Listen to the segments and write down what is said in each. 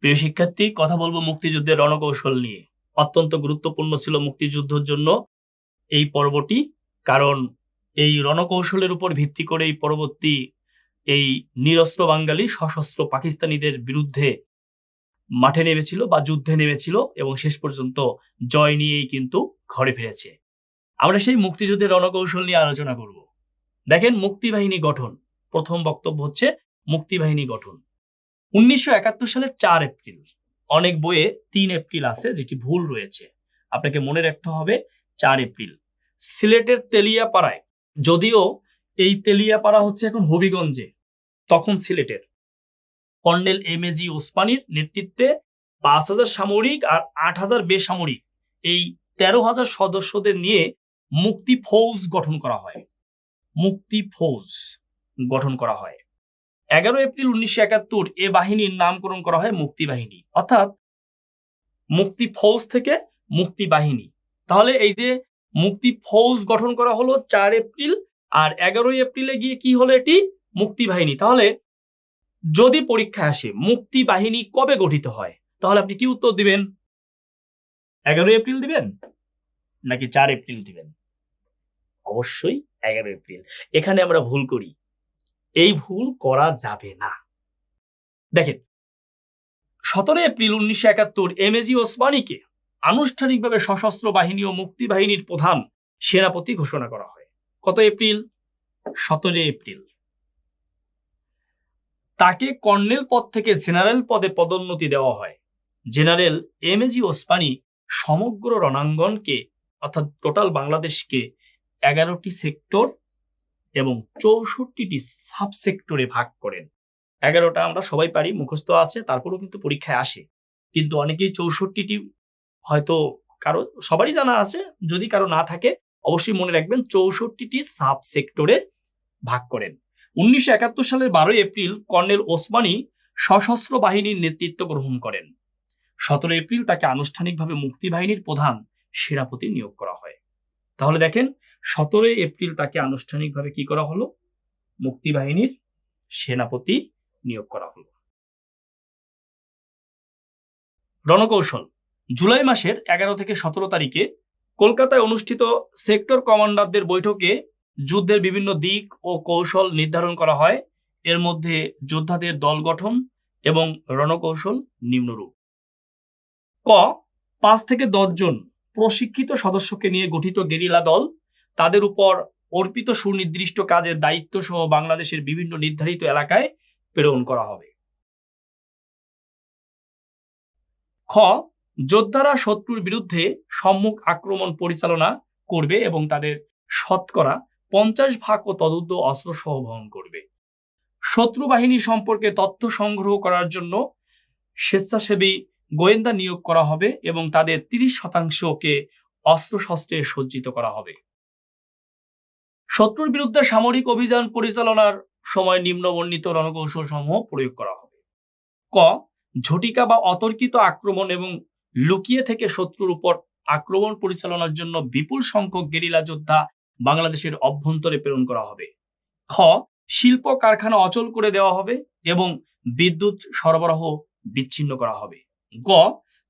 প্রিয় শিক্ষার্থী, কথা বলবো মুক্তিযুদ্ধের রণকৌশল নিয়ে। অত্যন্ত গুরুত্বপূর্ণ ছিল মুক্তিযুদ্ধের জন্য এই পর্বটি, কারণ এই রণকৌশলের উপর ভিত্তি করে এই পরবর্তী এই নিরস্ত্র বাঙালি সশস্ত্র পাকিস্তানিদের বিরুদ্ধে মাঠে নেমেছিল বা যুদ্ধে নেমেছিল এবং শেষ পর্যন্ত জয় নিয়েই কিন্তু ঘরে ফিরেছে। আমরা সেই মুক্তিযুদ্ধের রণকৌশল নিয়ে আলোচনা করব। দেখেন, মুক্তিবাহিনী গঠন। প্রথম বক্তব্য হচ্ছে মুক্তিবাহিনী গঠন। 1971 সালের 4 এপ্রিল। অনেক বইয়ে 3 এপ্রিল আছে, যেটি ভুল রয়েছে। আপনাকে মনে রাখতে হবে 4 এপ্রিল। সিলেটের তেলিয়াপাড়ায়, যদিও এই তেলিয়াপাড়া হচ্ছে এখন হবিগঞ্জে, তখন সিলেটের কর্নেল এম.এ.জি. ওসমানীর নেতৃত্বে 5,000 সামরিক আর 8,000 বেসামরিক, এই 13,000 সদস্যদের নিয়ে মুক্তি ফৌজ গঠন করা হয়। মুক্তি ফৌজ গঠন করা হয়। 11 এপ্রিল 1971 এ বাহিনীর নামকরণ করা হয় মুক্তি বাহিনী, অর্থাৎ মুক্তি ফৌজ থেকে মুক্তি বাহিনী। তাহলে এই যে মুক্তি ফৌজ গঠন করা হলো 4 এপ্রিল, আর 11 এপ্রিলে গিয়ে কি হলো, এটি মুক্তি বাহিনী। তাহলে যদি পরীক্ষায় আসে মুক্তি বাহিনী কবে গঠিত হয়, তাহলে আপনি কি উত্তর দিবেন? 11 এপ্রিল দিবেন নাকি 4 এপ্রিল দিবেন? অবশ্যই 11 এপ্রিল। এখানে আমরা ভুল করি, এই ভুল করা যাবে না। দেখেন, 17 এপ্রিল 1971 এম.এ.জি. ওসমানীকে আনুষ্ঠানিকভাবে সশস্ত্র বাহিনী ও মুক্তি বাহিনীর প্রধান সেনাপতি ঘোষণা করা হয়। কত এপ্রিল? 17 এপ্রিল। তাকে কর্নেল পদ থেকে জেনারেল পদে পদোন্নতি দেওয়া হয়। জেনারেল এম.এ.জি. ওসমানী সমগ্র রণাঙ্গনকে, অর্থাৎ টোটাল বাংলাদেশকে 11টি সেক্টর এবং 64টি সাব সেক্টরে ভাগ করেন। 11টা আমরা সবাই পারি, মুখস্থ আছে, তারপরেও কিন্তু পরীক্ষায় আসে। কিন্তু অনেকেই 64টি হয়তো কারো সবারই জানা আছে, যদি কারো না থাকে অবশ্যই মনে রাখবেন 64টি সাব সেক্টরে ভাগ করেন। 1971 সালের 12 এপ্রিল কর্নেল ওসমানী সশস্ত্র বাহিনীর নেতৃত্ব গ্রহণ করেন। 17 এপ্রিল তাকে আনুষ্ঠানিকভাবে মুক্তি বাহিনীর প্রধান সেনাপতি নিয়োগ করা হয়। তাহলে দেখেন, 17 এপ্রিল তাকে আনুষ্ঠানিকভাবে কি করা হলো? মুক্তি বাহিনীর সেনাপতি নিয়োগ করা হলো। রণকৌশল। জুলাই মাসের 11 থেকে 17 তারিখে কলকাতায় অনুষ্ঠিত সেক্টর কমান্ডারদের বৈঠকে যুদ্ধের বিভিন্ন দিক ও কৌশল নির্ধারণ করা হয়। এর মধ্যে যোদ্ধাদের দল গঠন এবং রণকৌশল নিম্নরূপ। ক, 5 থেকে 10 জন প্রশিক্ষিত সদস্যকে নিয়ে গঠিত গেরিলা দল, তাদের উপর অর্পিত সুনির্দিষ্ট কাজের দায়িত্ব সহ বাংলাদেশের বিভিন্ন নির্ধারিত এলাকায় প্রেরণ করা হবে। খ, যোদ্ধারা শত্রুর বিরুদ্ধে সম্মুখ আক্রমণ পরিচালনা করবে এবং তাদের শতকরা 50% ও তদুর্ধ্ব অস্ত্র সহ বহন করবে। শত্রু বাহিনী সম্পর্কে তথ্য সংগ্রহ করার জন্য স্বেচ্ছাসেবী গোয়েন্দা নিয়োগ করা হবে এবং তাদের 30%কে অস্ত্রশস্ত্রে সজ্জিত করা হবে। শত্রুর বিরুদ্ধে সামরিক অভিযান পরিচালনার সময় নিম্নবর্ণিত রণকৌশল সমূহ প্রয়োগ করা হবে। ক, ঝটিকা বা অতর্কিত আক্রমণ এবং লুকিয়ে থেকে শত্রুর উপর আক্রমণ পরিচালনার জন্য বিপুল সংখ্যক গেরিলা যোদ্ধা বাংলাদেশের অভ্যন্তরে প্রেরণ করা হবে। খ, শিল্প কারখানা অচল করে দেওয়া হবে এবং বিদ্যুৎ সরবরাহ বিচ্ছিন্ন করা হবে। গ,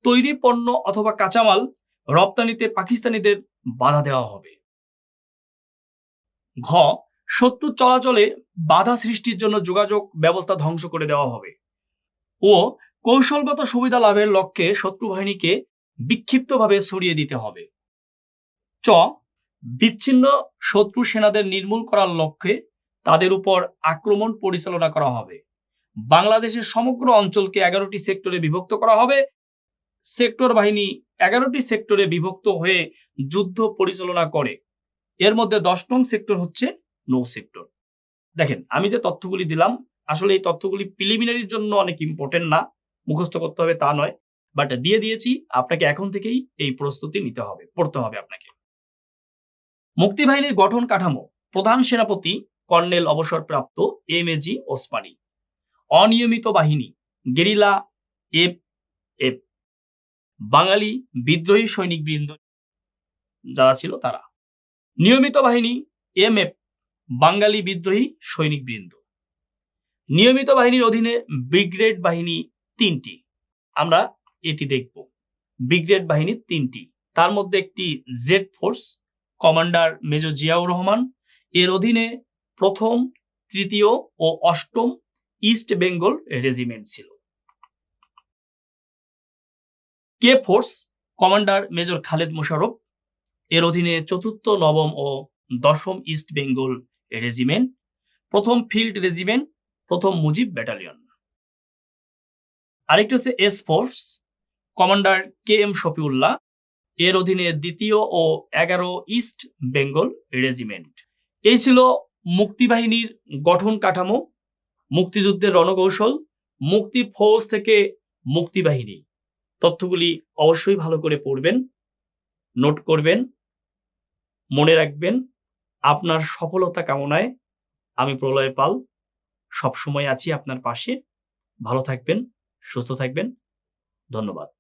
তৈরি পণ্য অথবা কাঁচামাল রপ্তানিতে পাকিস্তানিদের বাধা দেওয়া হবে। ঘ, শত্রু চলাচলে বাধা সৃষ্টির জন্য যোগাযোগ ব্যবস্থা ধ্বংস করে দেওয়া হবে ও কৌশলগত সুবিধা লাভের লক্ষ্যে শত্রু বাহিনীকে বিক্ষিপ্তভাবে সরিয়ে দিতে হবে। চ, বিচ্ছিন্ন শত্রু সেনাদের নির্মূল করার লক্ষ্যে তাদের উপর আক্রমণ পরিচালনা করা হবে। বাংলাদেশের সমগ্র অঞ্চলকে 11টি সেক্টরে বিভক্ত করা হবে। সেক্টর বাহিনী 11টি সেক্টরে বিভক্ত হয়ে যুদ্ধ পরিচালনা করে। এর মধ্যে 10 নং সেক্টর হচ্ছে নৌ সেক্টর। দেখেন, আমি যে তথ্যগুলি দিলাম, আসলে এই তথ্যগুলি প্রিলিমিনারির জন্য অনেক ইম্পর্টেন্ট না, মুখস্থ করতে হবে তা নয়, বাট দিয়ে দিয়েছি। আপনাকে এখন থেকেই এই প্রস্তুতি নিতে হবে, পড়তে হবে আপনাকে। মুক্তি বাহিনীর গঠন কাঠামো। প্রধান সেনাপতি কর্নেল অবসরপ্রাপ্ত এম.এ.জি. ওসমানী। অনিয়মিত বাহিনী গেরিলা এফ, বাঙালি বিদ্রোহী সৈনিকবৃন্দ যারা ছিল তারা। নিয়মিত বাহিনী এম.এফ, বাঙালি বিদ্রোহী সৈনিকবৃন্দ। নিয়মিত বাহিনীর অধীনে ব্রিগেড বাহিনী 3টি। আমরা এটি দেখব। ব্রিগেড বাহিনী 3টি, তার মধ্যে একটি Z force, commander major Ziaur Rahman, এর অধীনে 1ম, 3য় ও 8ম ইস্ট বেঙ্গল রেজিমেন্ট ছিল। K force, commander major Khaled Musharraf, এর অধীনে 4র্থ, 9ম ও 10ম ইস্ট বেঙ্গল রেজিমেন্ট, 1ম ফিল্ড রেজিমেন্ট, 1ম মুজিব ব্যাটালিয়ন। আরেকটি হচ্ছে S force, commander K M Shafiullah, এর অধীনে 2য় ও 11 ইস্ট বেঙ্গল রেজিমেন্ট। এই ছিল মুক্তিবাহিনীর গঠন কাঠামো, মুক্তিযুদ্ধের রণকৌশল, মুক্তি ফৌজ থেকে মুক্তিবাহিনী। তথ্যগুলি অবশ্যই ভালো করে পড়বেন, নোট করবেন, মনে রাখবেন। আপনার সফলতা কামনায় আমি প্রলয় পাল সবসময় আছি আপনার পাশে। ভালো থাকবেন, সুস্থ থাকবেন। ধন্যবাদ।